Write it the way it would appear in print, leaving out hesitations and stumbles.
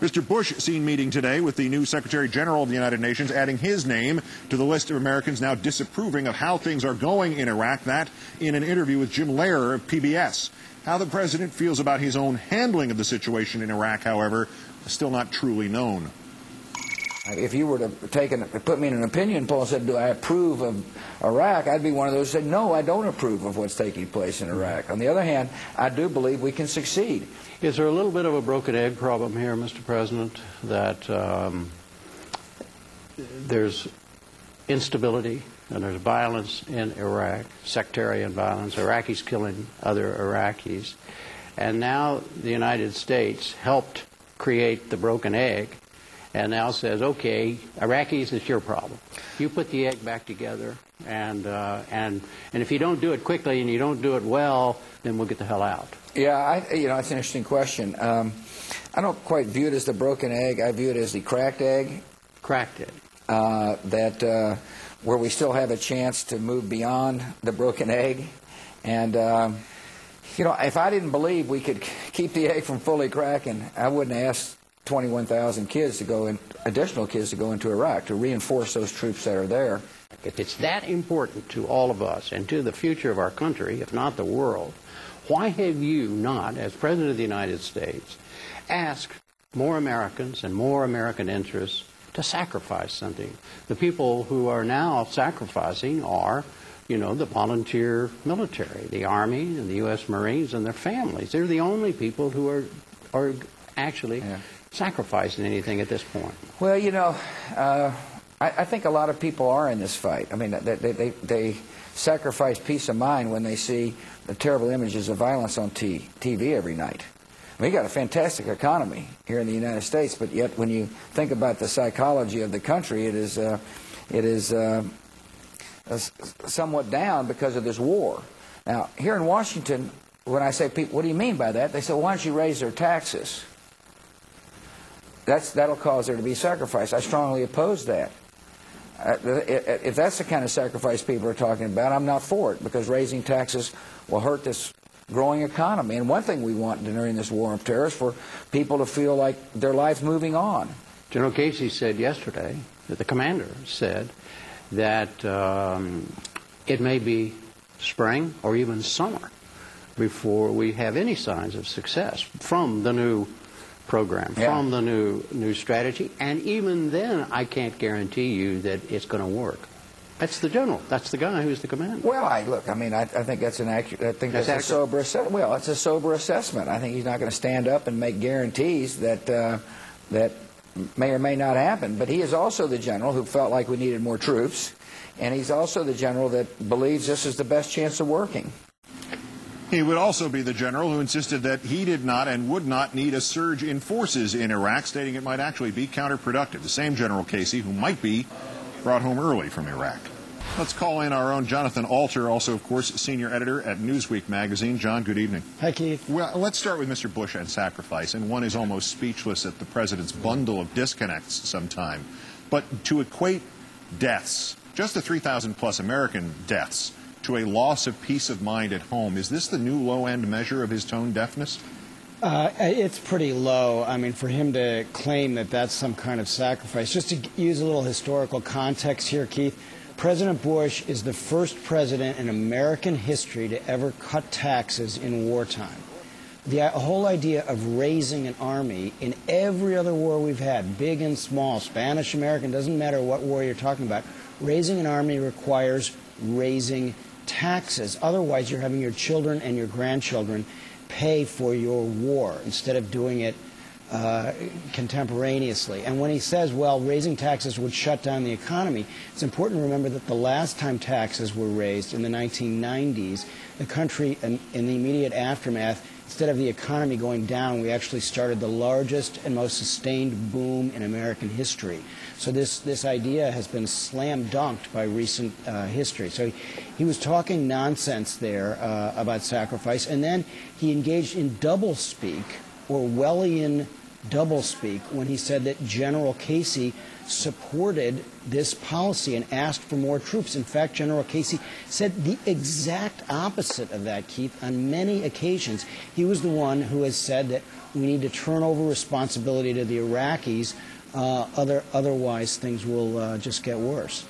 Mr. Bush seen meeting today with the new Secretary General of the United Nations, adding his name to the list of Americans now disapproving of how things are going in Iraq. That in an interview with Jim Lehrer of PBS. How the president feels about his own handling of the situation in Iraq, however, is still not truly known. If you were to put me in an opinion poll and said, do I approve of Iraq, I'd be one of those who said, no, I don't approve of what's taking place in Iraq. On the other hand, I do believe we can succeed. Is there a little bit of a broken egg problem here, Mr. President, that there's instability and there's violence in Iraq, sectarian violence, Iraqis killing other Iraqis, and now the United States helped create the broken egg and now says, okay, Iraqis, it's your problem. You put the egg back together, and if you don't do it quickly and you don't do it well, then we'll get the hell out. Yeah, it's an interesting question. I don't quite view it as the broken egg. I view it as the cracked egg. Cracked egg. Where we still have a chance to move beyond the broken egg. And, if I didn't believe we could keep the egg from fully cracking, I wouldn't ask 21,000 kids to go in, additional kids to go into Iraq to reinforce those troops that are there. If it's that important to all of us and to the future of our country, if not the world, why have you not, as President of the United States, asked more Americans and more American interests to sacrifice something? The people who are now sacrificing are, the volunteer military, the Army and the U.S. Marines and their families. They're the only people who are actually sacrificing anything at this point. Well, I think a lot of people are in this fight. I mean, they sacrifice peace of mind when they see the terrible images of violence on TV every night. We got a fantastic economy here in the United States, but yet when you think about the psychology of the country, it is somewhat down because of this war. Now, here in Washington, when I say people, what do you mean by that? They say, why don't you raise their taxes? That'll cause there to be sacrifice. I strongly oppose that. If that's the kind of sacrifice people are talking about, I'm not for it, because raising taxes will hurt this growing economy. And one thing we want during this war on terror is for people to feel like their life's moving on. General Casey said yesterday, that the commander said, that it may be spring or even summer before we have any signs of success from the new program, from the new strategy, and even then I can't guarantee you that it's going to work. That's the general. That's the guy who's the commander. Well, I think that's an accurate. I think that's a sober assessment. Well, it's a sober assessment. I think he's not going to stand up and make guarantees that that may or may not happen. But he is also the general who felt like we needed more troops, and he's also the general that believes this is the best chance of working. He would also be the general who insisted that he did not and would not need a surge in forces in Iraq, stating it might actually be counterproductive. The same General Casey who might be brought home early from Iraq. Let's call in our own Jonathan Alter, also, of course, senior editor at Newsweek magazine. John, good evening. Hi, Keith. Well, let's start with Mr. Bush and sacrifice, and one is almost speechless at the president's bundle of disconnects sometime. But to equate deaths, just the 3,000-plus American deaths, to a loss of peace of mind at home, is this the new low-end measure of his tone deafness? It's pretty low. I mean, for him to claim that that's some kind of sacrifice. Just to use a little historical context here, Keith, President Bush is the first president in American history to ever cut taxes in wartime. The whole idea of raising an army in every other war we've had, big and small, Spanish, American, doesn't matter what war you're talking about, raising an army requires raising taxes. Otherwise, you're having your children and your grandchildren pay for your war instead of doing it contemporaneously. And when he says, well, raising taxes would shut down the economy, it's important to remember that the last time taxes were raised in the 1990s, the country, in the immediate aftermath, instead of the economy going down, we actually started the largest and most sustained boom in American history. So this idea has been slam dunked by recent history. So he was talking nonsense there about sacrifice, and then he engaged in doublespeak, Orwellian doublespeak, when he said that General Casey supported this policy and asked for more troops. In fact, General Casey said the exact opposite of that, Keith, on many occasions. He was the one who has said that We need to turn over responsibility to the Iraqis. Otherwise, things will just get worse.